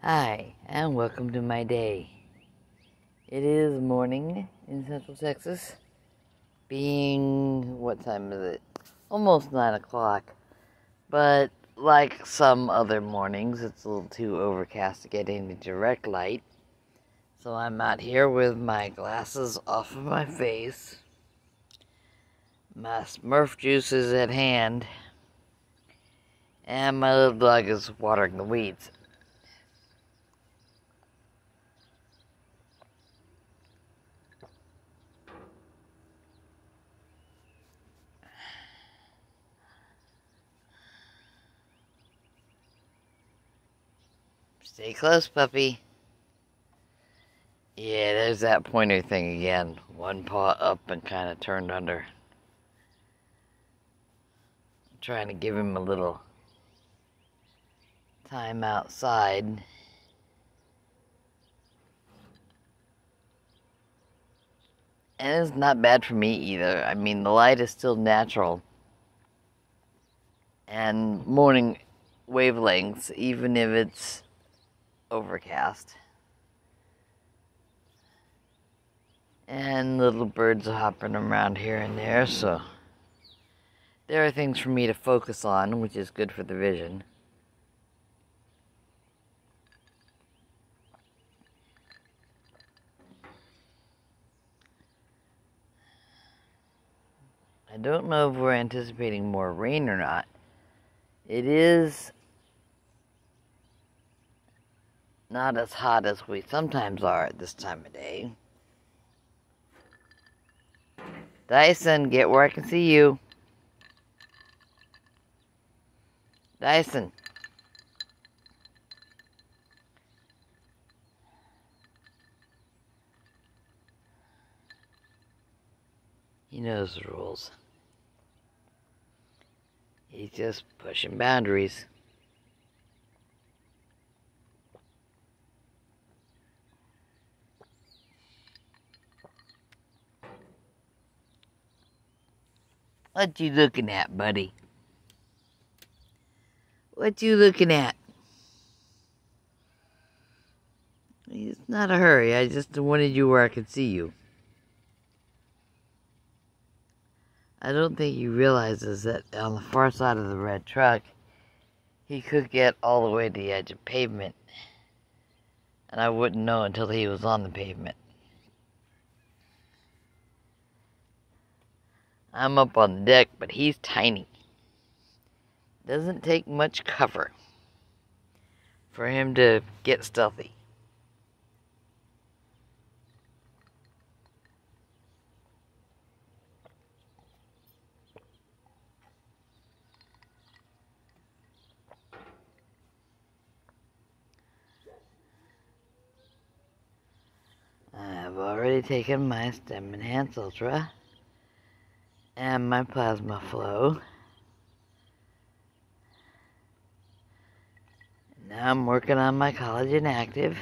Hi, and welcome to my day. It is morning in Central Texas, being, what time is it? Almost 9 o'clock, but like some other mornings, it's a little too overcast to get any direct light, so I'm out here with my glasses off of my face, my Smurf juice is at hand, and my little dog is watering the weeds. Stay close, puppy. Yeah, there's that pointer thing again. One paw up and kind of turned under. I'm trying to give him a little time outside. And it's not bad for me either. I mean, the light is still natural. And morning wavelengths, even if it's overcast. And little birds are hopping around here and there, so there are things for me to focus on, which is good for the vision. I don't know if we're anticipating more rain or not. It is not as hot as we sometimes are at this time of day. Dyson, get where I can see you. Dyson. He knows the rules. He's just pushing boundaries. What you looking at, buddy? What you looking at? It's not a hurry. I just wanted you where I could see you. I don't think he realizes that on the far side of the red truck, he could get all the way to the edge of pavement. And I wouldn't know until he was on the pavement. I'm up on the deck, but he's tiny. Doesn't take much cover for him to get stealthy. I've already taken my Stem Enhance Ultra and my Plasma Flow. Now I'm working on my Collagen Active.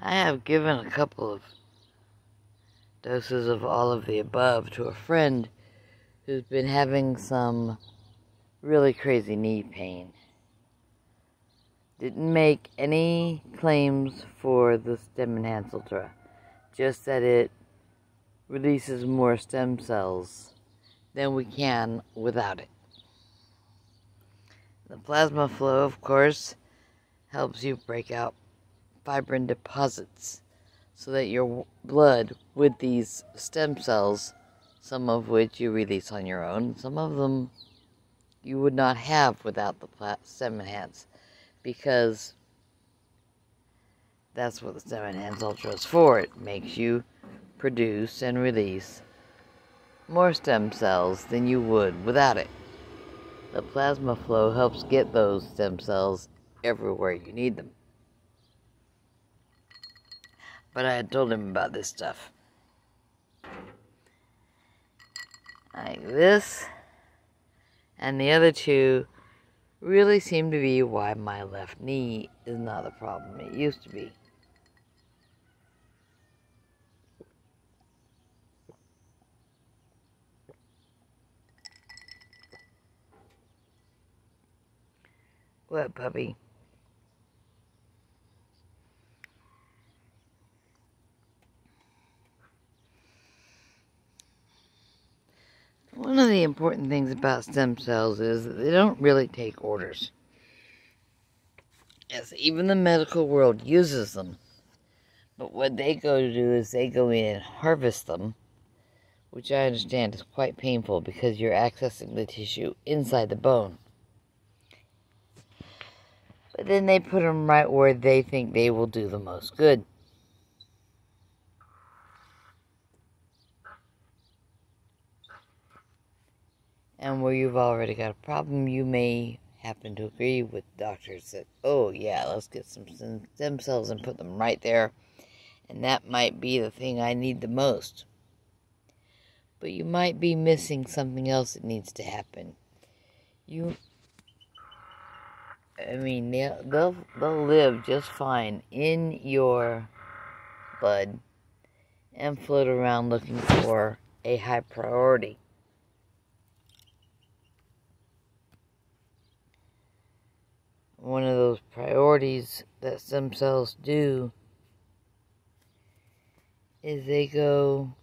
I have given a couple of doses of all of the above to a friend who's been having some really crazy knee pain. Didn't make any claims for the Stem Enhance Ultra, just that it releases more stem cells than we can without it. The Plasma Flow, of course, helps you break out fibrin deposits so that your blood with these stem cells, some of which you release on your own, some of them you would not have without the Stem Enhance, because that's what the Stem Enhance Ultra is for. It makes you produce and release more stem cells than you would without it. The Plasma Flow helps get those stem cells everywhere you need them. But I had told him about this stuff. Like this. And the other two really seem to be why my left knee is not a problem it used to be. What, puppy? One of the important things about stem cells is that they don't really take orders. Yes, even the medical world uses them. But what they go to do is they go in and harvest them, which I understand is quite painful because you're accessing the tissue inside the bone. But then they put them right where they think they will do the most good. And where you've already got a problem, you may happen to agree with doctors that, oh yeah, let's get some stem cells and put them right there. And that might be the thing I need the most. But you might be missing something else that needs to happen. They'll live just fine in your blood and float around looking for a high priority. One of those priorities that stem cells do is they go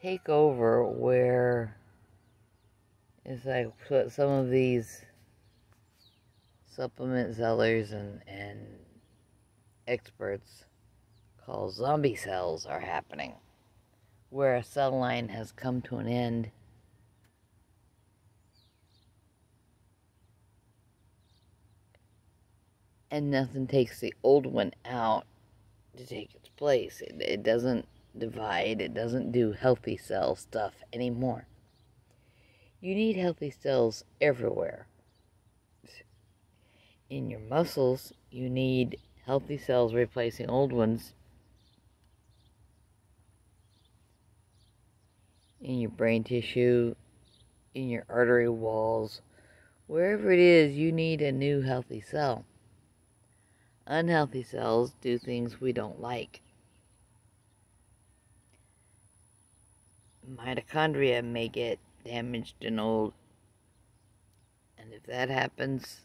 take over where it's like what some of these supplement sellers and experts call zombie cells are happening, where a cell line has come to an end and nothing takes the old one out to take its place. It doesn't divide, it doesn't do healthy cell stuff anymore. You need healthy cells everywhere. In your muscles, you need healthy cells replacing old ones. In your brain tissue, in your artery walls, wherever it is, you need a new healthy cell. Unhealthy cells do things we don't like. Mitochondria may get damaged and old. And if that happens,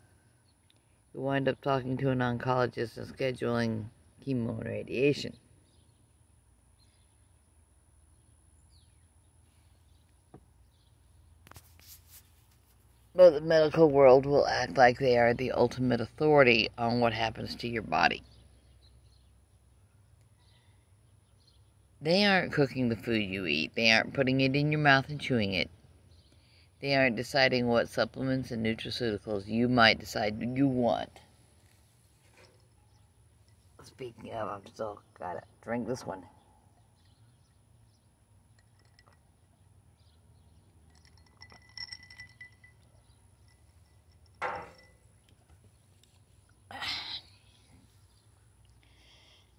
you wind up talking to an oncologist and scheduling chemo and radiation. But the medical world will act like they are the ultimate authority on what happens to your body. They aren't cooking the food you eat. They aren't putting it in your mouth and chewing it. They aren't deciding what supplements and nutraceuticals you might decide you want. Speaking of, I've still gotta drink this one.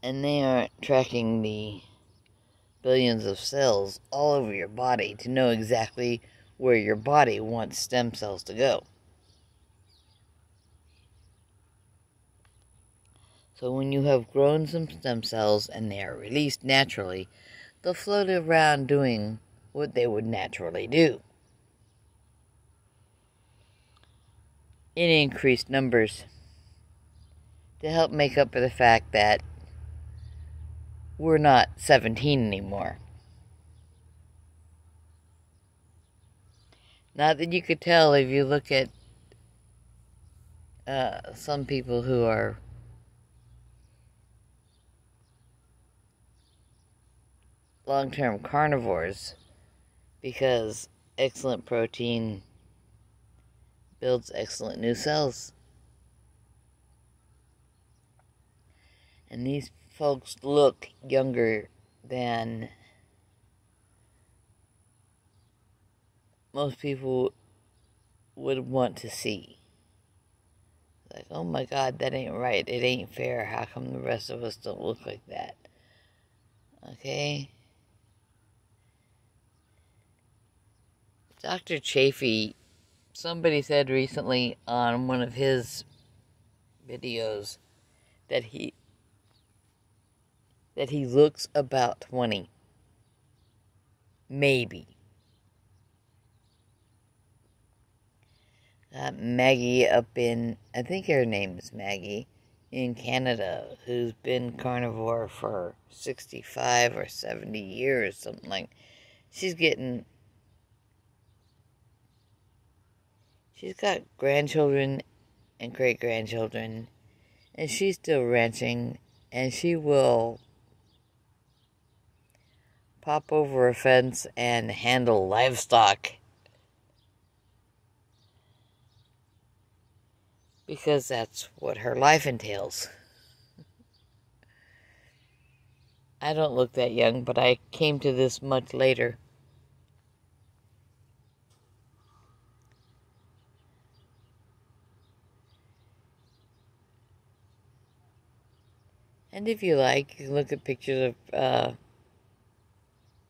And they aren't tracking the billions of cells all over your body to know exactly where your body wants stem cells to go. So when you have grown some stem cells and they are released naturally, they'll float around doing what they would naturally do. In increased numbers to help make up for the fact that we're not 17 anymore. Not that you could tell if you look at some people who are long-term carnivores, because excellent protein builds excellent new cells. And these folks look younger than most people would want to see. Like, oh my God, that ain't right. It ain't fair. How come the rest of us don't look like that? Okay? Dr. Chafee, somebody said recently on one of his videos that he looks about 20. Maybe. Maggie up in, I think her name is Maggie, in Canada, who's been carnivore for 65 or 70 years, something like. She's got grandchildren and great-grandchildren, and she's still ranching, and she will pop over a fence and handle livestock because that's what her life entails. I don't look that young, but I came to this much later. And if you like, you can look at pictures of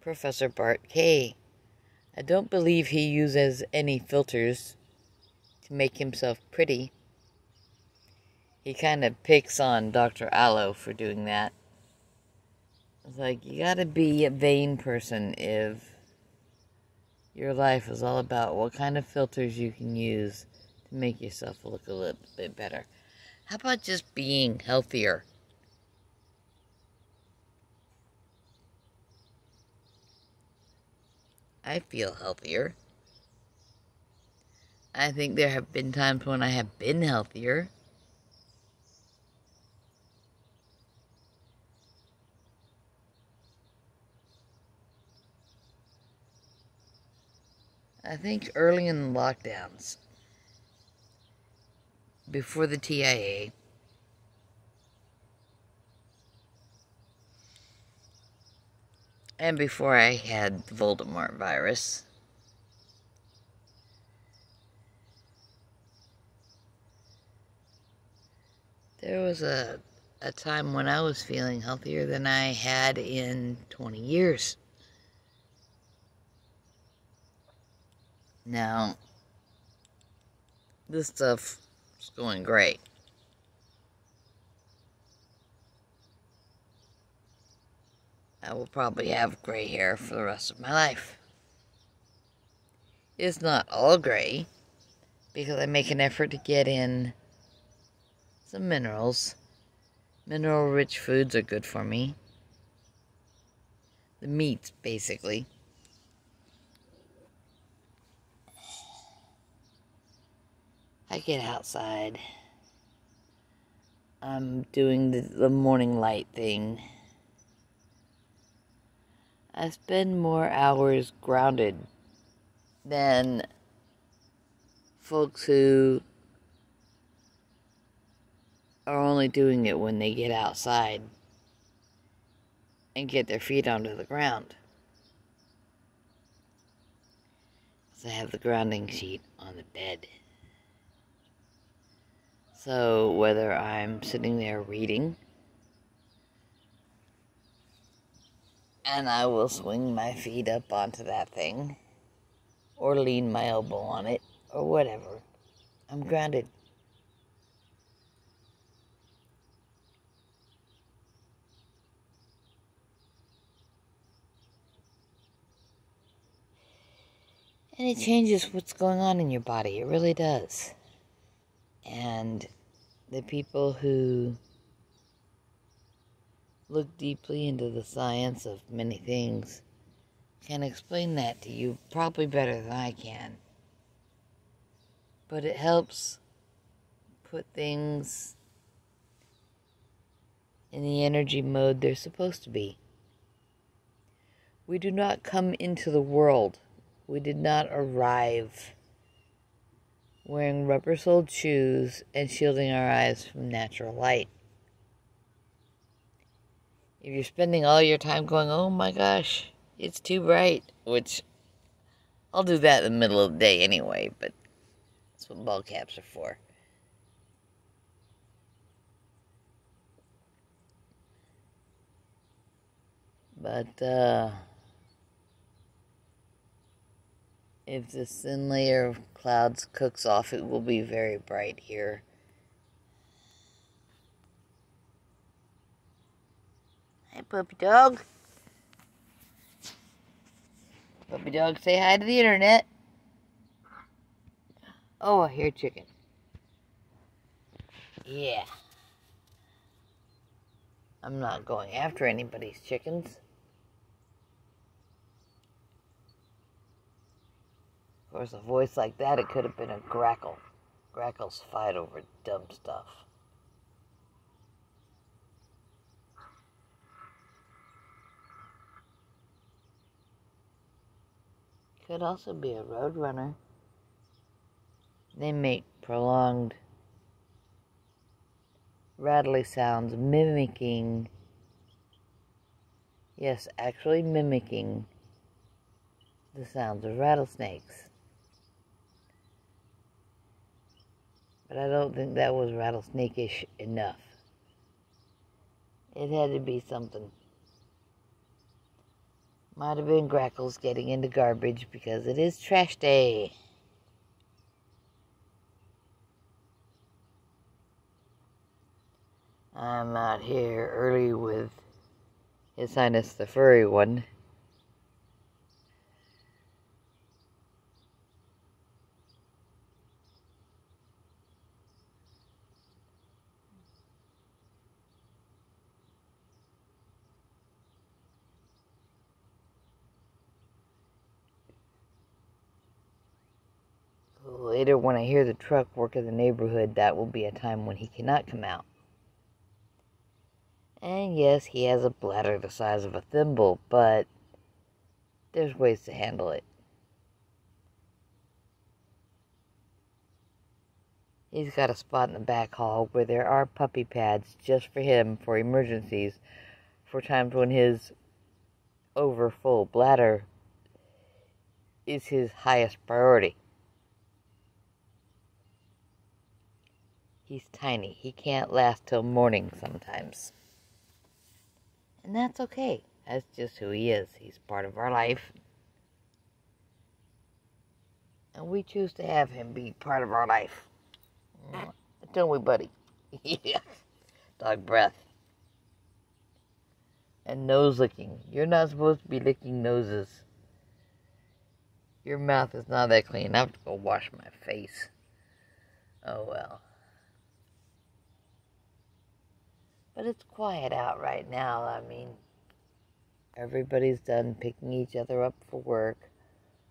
Professor Bart Kay. I don't believe he uses any filters to make himself pretty. He kind of picks on Dr. Allo for doing that. It's like, you gotta be a vain person if your life is all about what kind of filters you can use to make yourself look a little bit better. How about just being healthier? I feel healthier. I think there have been times when I have been healthier. I think early in the lockdowns, before the TIA, and before I had the Voldemort virus, there was a time when I was feeling healthier than I had in 20 years. Now, this stuff is going great. I will probably have gray hair for the rest of my life. It's not all gray, because I make an effort to get in some minerals. Mineral-rich foods are good for me. The meats, basically. I get outside. I'm doing the morning light thing. I spend more hours grounded than folks who are only doing it when they get outside and get their feet onto the ground. So I have the grounding sheet on the bed. So whether I'm sitting there reading, and I will swing my feet up onto that thing, or lean my elbow on it, or whatever, I'm grounded. And it changes what's going on in your body. It really does. And the people who look deeply into the science of many things can explain that to you probably better than I can. But it helps put things in the energy mode they're supposed to be. We do not come into the world. We did not arrive wearing rubber-soled shoes and shielding our eyes from natural light. If you're spending all your time going, oh my gosh, it's too bright, which I'll do that in the middle of the day anyway, but that's what ball caps are for. But, if this thin layer of clouds cooks off, it will be very bright here. Hi, puppy dog. Puppy dog, say hi to the internet. Oh, I hear chicken. Yeah. I'm not going after anybody's chickens. Of course, a voice like that, it could have been a grackle. Grackles fight over dumb stuff. Could also be a roadrunner. They make prolonged, rattly sounds mimicking, yes, actually mimicking the sounds of rattlesnakes. But I don't think that was rattlesnake-ish enough. It had to be something. Might have been grackles getting into garbage because it is trash day. I'm out here early with His Highness the furry one. Later, when I hear the truck work in the neighborhood, that will be a time when he cannot come out. And yes, he has a bladder the size of a thimble, but there's ways to handle it. He's got a spot in the back hall where there are puppy pads just for him for emergencies, for times when his overfull bladder is his highest priority. He's tiny. He can't last till morning sometimes. And that's okay. That's just who he is. He's part of our life. And we choose to have him be part of our life. Don't we, buddy? Yeah. Dog breath. And nose licking. You're not supposed to be licking noses. Your mouth is not that clean. I have to go wash my face. Oh well. But it's quiet out right now. I mean, everybody's done picking each other up for work.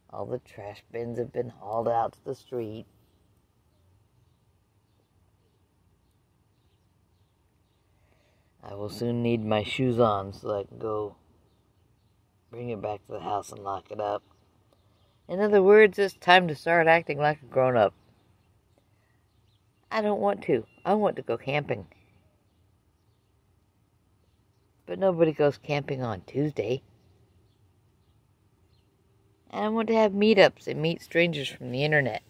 All the trash bins have been hauled out to the street. I will soon need my shoes on so I can go bring it back to the house and lock it up. In other words, it's time to start acting like a grown-up. I don't want to. I want to go camping. But nobody goes camping on Tuesday. And I want to have meetups and meet strangers from the internet.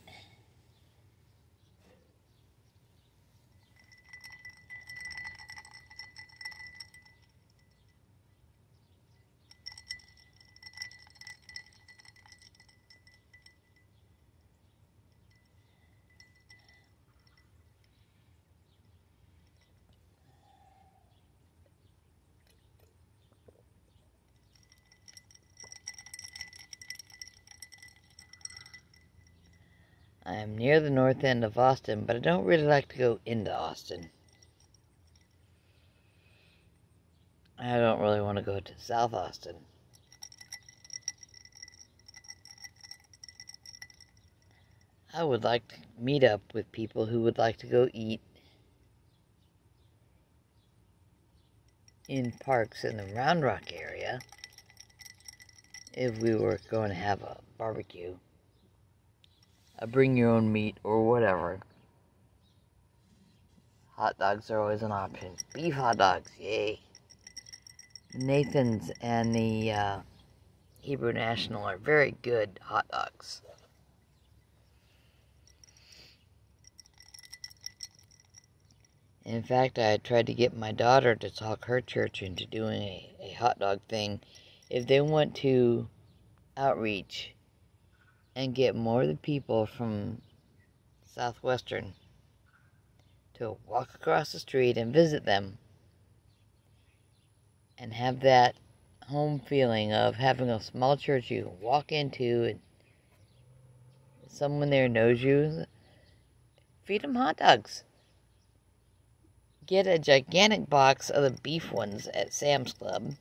I am near the north end of Austin, but I don't really like to go into Austin. I don't really want to go to South Austin. I would like to meet up with people who would like to go eat in parks in the Round Rock area if we were going to have a barbecue. A bring your own meat or whatever. Hot dogs are always an option. Beef hot dogs, yay. Nathan's and the Hebrew National are very good hot dogs. In fact, I tried to get my daughter to talk her church into doing a hot dog thing. If they want to outreach and get more of the people from Southwestern to walk across the street and visit them and have that home feeling of having a small church you can walk into and someone there knows you. feed them hot dogs. Get a gigantic box of the beef ones at Sam's Club.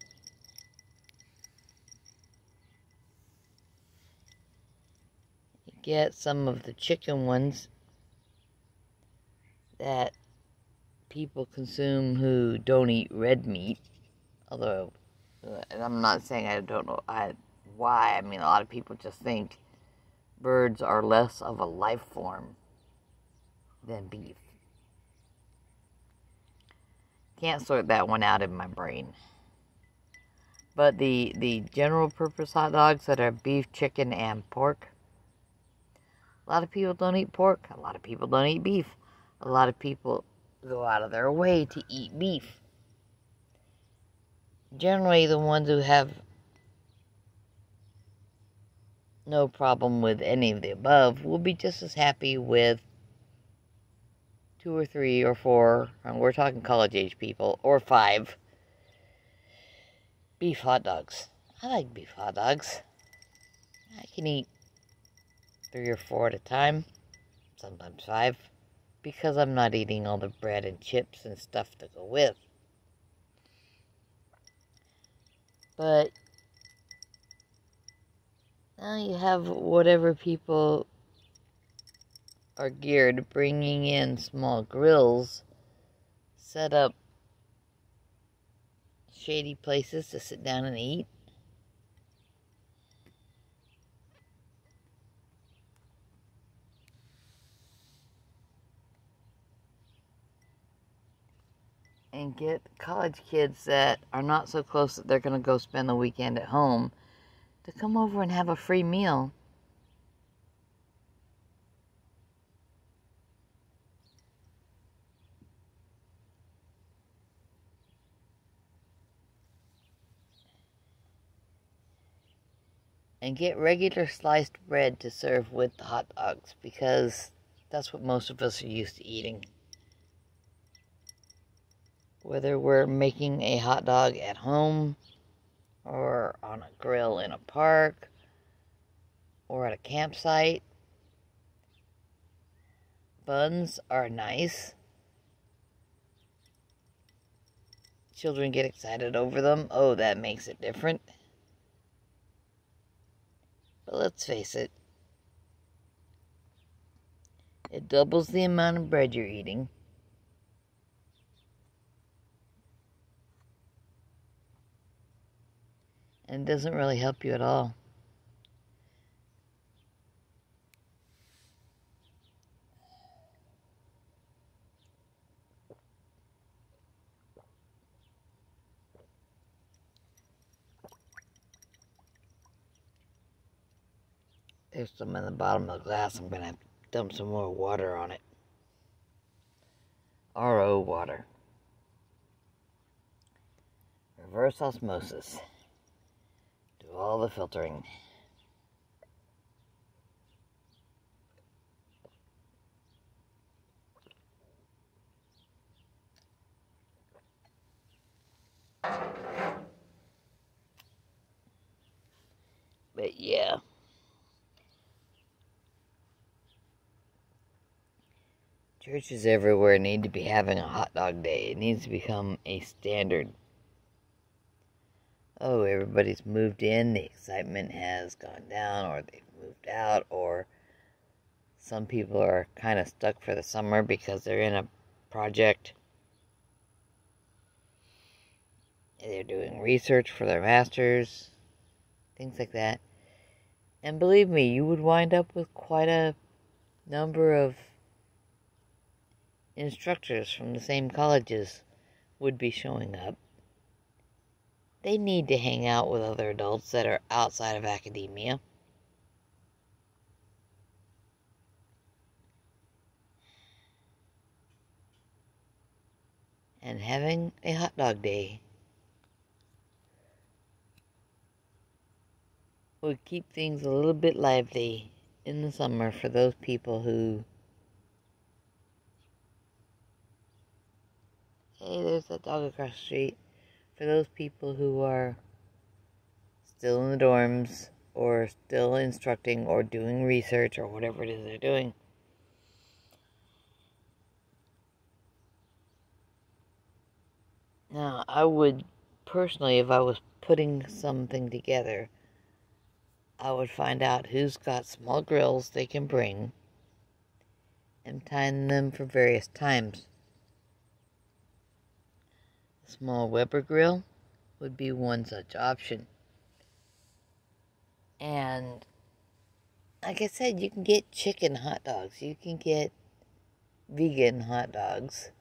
Get some of the chicken ones that people consume who don't eat red meat. Although, and I'm not saying I don't know why. I mean, a lot of people just think birds are less of a life form than beef. Can't sort that one out in my brain. But the general purpose hot dogs that are beef, chicken, and pork. A lot of people don't eat pork. A lot of people don't eat beef. A lot of people go out of their way to eat beef. Generally, the ones who have no problem with any of the above will be just as happy with 2 or 3 or 4, and we're talking college-age people, or 5 beef hot dogs. I like beef hot dogs. I can eat 3 or 4 at a time, sometimes 5, because I'm not eating all the bread and chips and stuff to go with. But now you have whatever people are geared, bringing in small grills, set up shady places to sit down and eat. And get college kids that are not so close that they're going to go spend the weekend at home to come over and have a free meal. And get regular sliced bread to serve with the hot dogs, because that's what most of us are used to eating. Whether we're making a hot dog at home, or on a grill in a park, or at a campsite, buns are nice. Children get excited over them. Oh, that makes it different. But let's face it, it doubles the amount of bread you're eating. And it doesn't really help you at all. There's some in the bottom of the glass. I'm going to have to dump some more water on it. RO water. Reverse osmosis. Do all the filtering. But yeah. Churches everywhere need to be having a hot dog day. It needs to become a standard. Oh, everybody's moved in, the excitement has gone down, or they've moved out, or some people are kind of stuck for the summer because they're in a project. They're doing research for their masters, things like that. And believe me, you would wind up with quite a number of instructors from the same colleges would be showing up. They need to hang out with other adults that are outside of academia. And having a hot dog day would keep things a little bit lively in the summer for those people who, hey, there's that dog across the street. For those people who are still in the dorms, or still instructing, or doing research, or whatever it is they're doing. Now, I would personally, if I was putting something together, I would find out who's got small grills they can bring and time them for various times. A small Weber grill would be one such option. And like I said, you can get chicken hot dogs. You can get vegan hot dogs.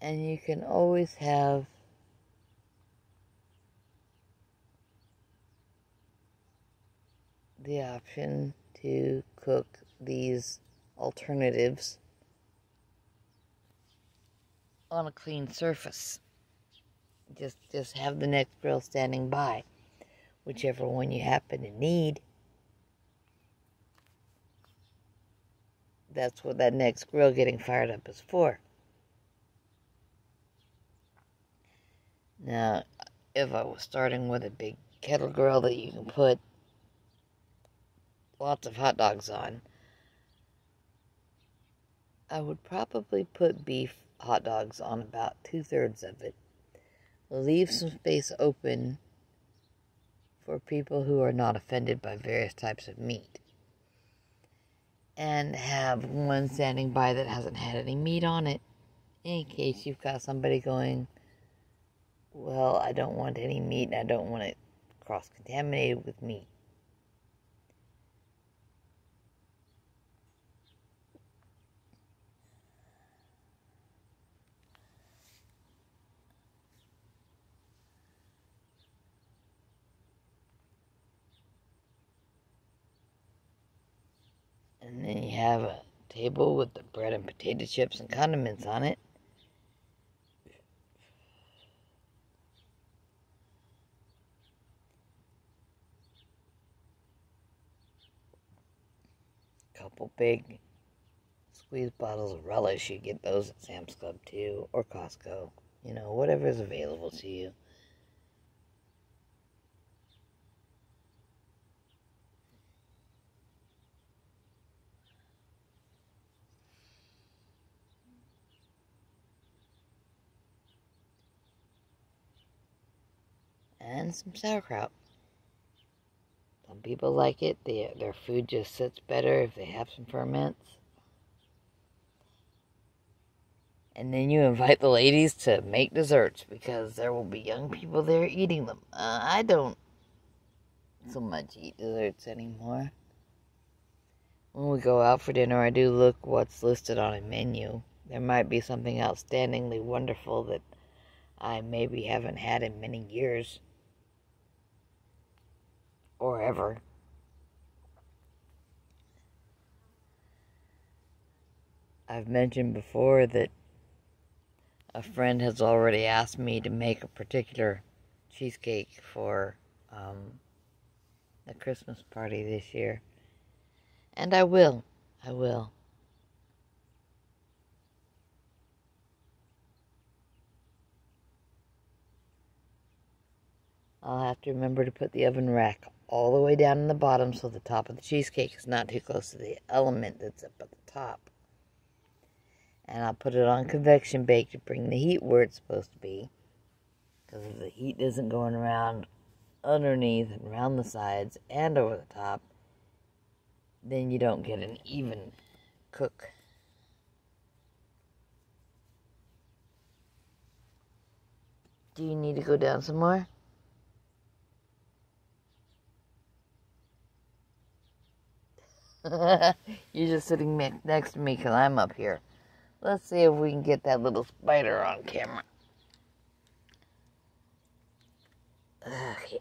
And you can always have the option to cook these alternatives on a clean surface. Just have the next grill standing by, whichever one you happen to need. That's what that next grill getting fired up is for. Now, if I was starting with a big kettle grill that you can put lots of hot dogs on, I would probably put beef hot dogs on about 2/3 of it. Leave some space open for people who are not offended by various types of meat. And have one standing by that hasn't had any meat on it, in case you've got somebody going, well, I don't want any meat and I don't want it cross-contaminated with meat. And then you have a table with the bread and potato chips and condiments on it. Couple big squeeze bottles of relish. You get those at Sam's Club too, or Costco. You know, whatever's available to you. And some sauerkraut. Some people like it. Their food just sits better if they have some ferments. And then you invite the ladies to make desserts because there will be young people there eating them. I don't so much eat desserts anymore. When we go out for dinner, I do look what's listed on a menu. There might be something outstandingly wonderful that I maybe haven't had in many years. Or ever. I've mentioned before that a friend has already asked me to make a particular cheesecake for the Christmas party this year. And I will. I will. I'll have to remember to put the oven rack all the way down in the bottom so the top of the cheesecake is not too close to the element that's up at the top. And I'll put it on convection bake to bring the heat where it's supposed to be. Because if the heat isn't going around underneath and around the sides and over the top, then you don't get an even cook. Do you need to go down some more? You're just sitting next to me because I'm up here. Let's see if we can get that little spider on camera. Okay.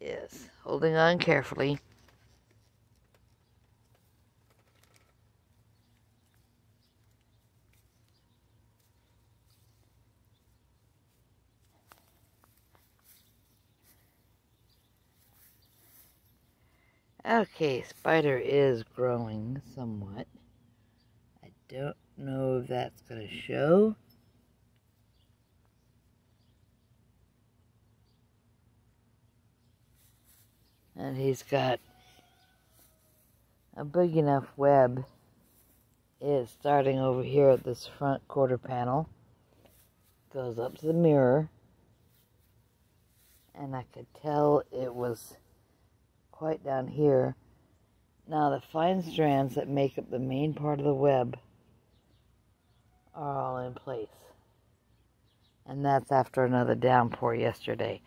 Yes, holding on carefully. Okay, spider is growing somewhat. I don't know if that's going to show. And he's got a big enough web. It's starting over here at this front quarter panel. Goes up to the mirror. And I could tell it was quite down here. Now the fine strands that make up the main part of the web are all in place. And that's after another downpour yesterday.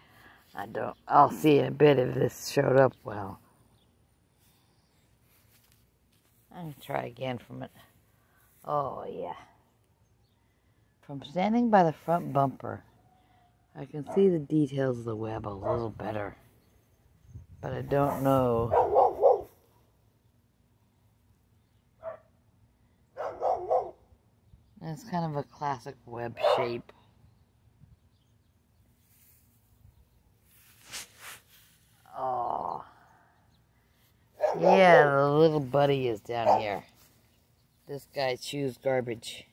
I'll see in a bit if this showed up well. I'm going to try again from it. Oh, yeah. From standing by the front bumper, I can see the details of the web a little better. But I don't know. It's kind of a classic web shape. Oh. Yeah, the little buddy is down here. This guy chews garbage.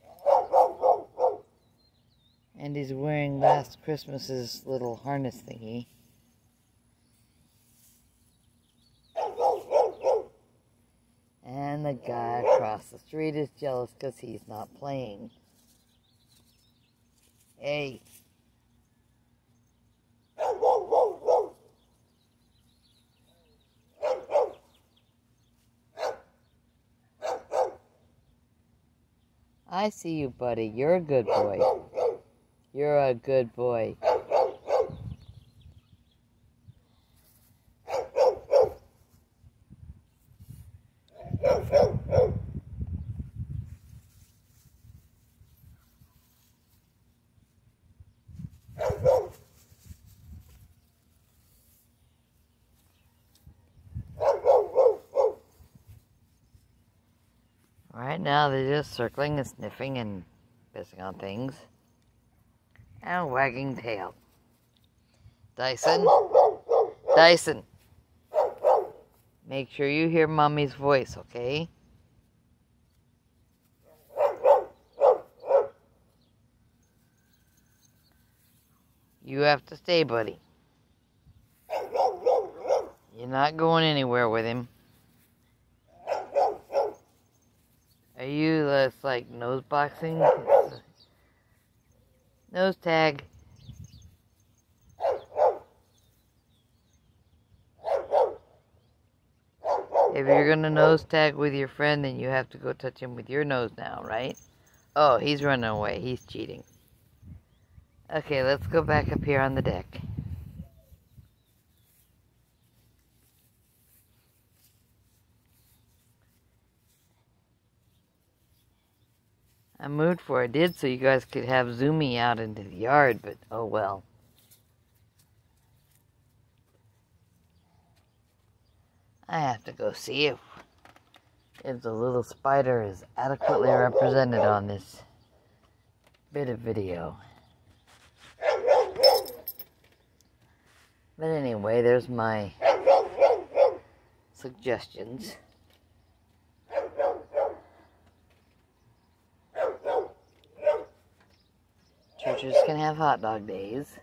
And he's wearing last Christmas's little harness thingy. And the guy across the street is jealous because he's not playing. Hey. I see you, buddy. You're a good boy. You're a good boy. Right now they're just circling and sniffing and pissing on things. And wagging tail. Dyson. Dyson. Make sure you hear Mommy's voice, okay? You have to stay, buddy. You're not going anywhere with him. Are you just like nose boxing? Nose tag. If you're gonna nose tag with your friend, then you have to go touch him with your nose now, right? Oh, he's running away. He's cheating. Okay, let's go back up here on the deck. I moved where I did so you guys could have zoomy out into the yard, but oh well. I have to go see if the little spider is adequately represented on this bit of video. But anyway, there's my suggestions. Churches can have hot dog days,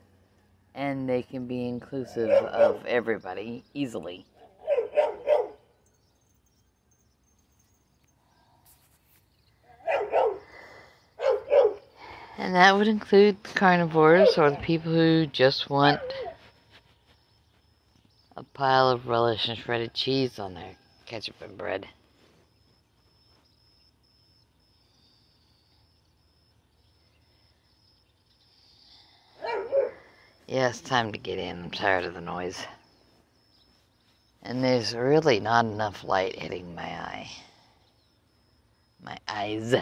and they can be inclusive of everybody easily. And that would include the carnivores or the people who just want a pile of relish and shredded cheese on their ketchup and bread. Yeah, it's time to get in. I'm tired of the noise. And there's really not enough light hitting my eye. My eyes.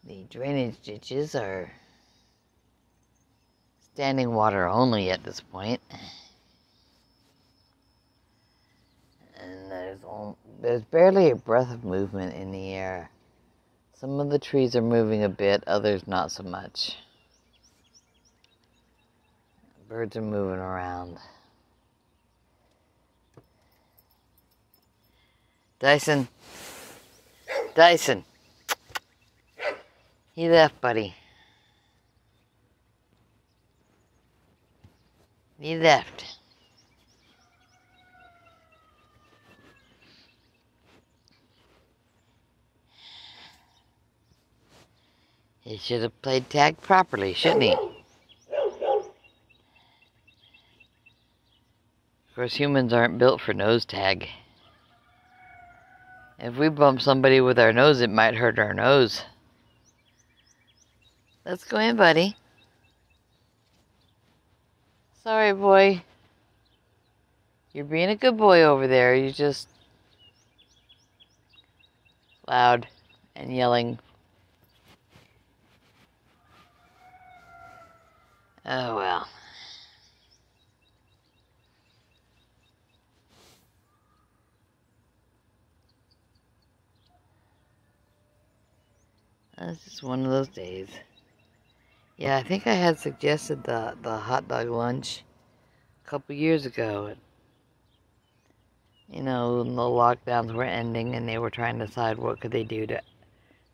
The drainage ditches are standing water only at this point. And there's barely a breath of movement in the air. Some of the trees are moving a bit, others not so much. Birds are moving around. Dyson. Dyson. He left, buddy. He left. He should have played tag properly, shouldn't he? Of course, humans aren't built for nose tag. If we bump somebody with our nose, it might hurt our nose. Let's go in, buddy. Sorry, boy. You're being a good boy over there. You're just loud and yelling. Oh, well. That's just one of those days. Yeah, I think I had suggested the hot dog lunch a couple years ago. You know, when the lockdowns were ending and they were trying to decide what could they do to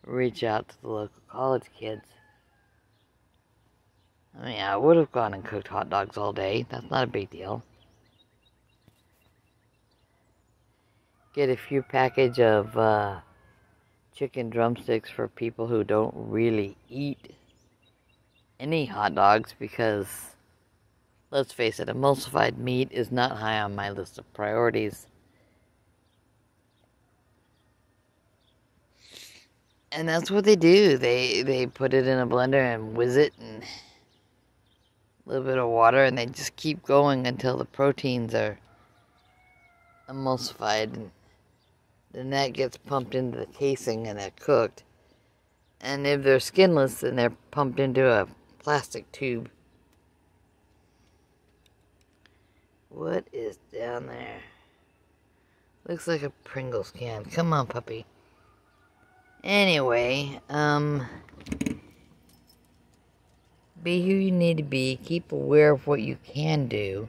reach out to the local college kids. I mean, I would have gone and cooked hot dogs all day. That's not a big deal. Get a few package of chicken drumsticks for people who don't really eat any hot dogs because, let's face it, emulsified meat is not high on my list of priorities. And that's what they do. They put it in a blender and whiz it and a little bit of water, and they just keep going until the proteins are emulsified. And then that gets pumped into the casing and they're cooked. And if they're skinless, then they're pumped into a plastic tube. What is down there? Looks like a Pringles can. Come on, puppy. Anyway, be who you need to be. Keep aware of what you can do.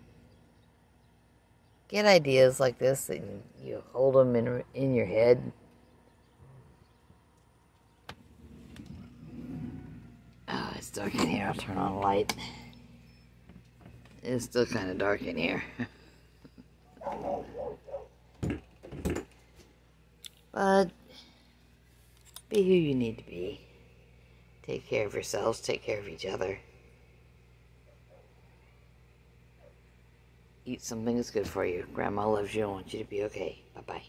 Get ideas like this and you hold them in your head. Oh, it's dark in here. I'll turn on a light. It's still kind of dark in here. But be who you need to be. Take care of yourselves. Take care of each other. Eat something that's good for you. Grandma loves you and wants you to be okay. Bye-bye.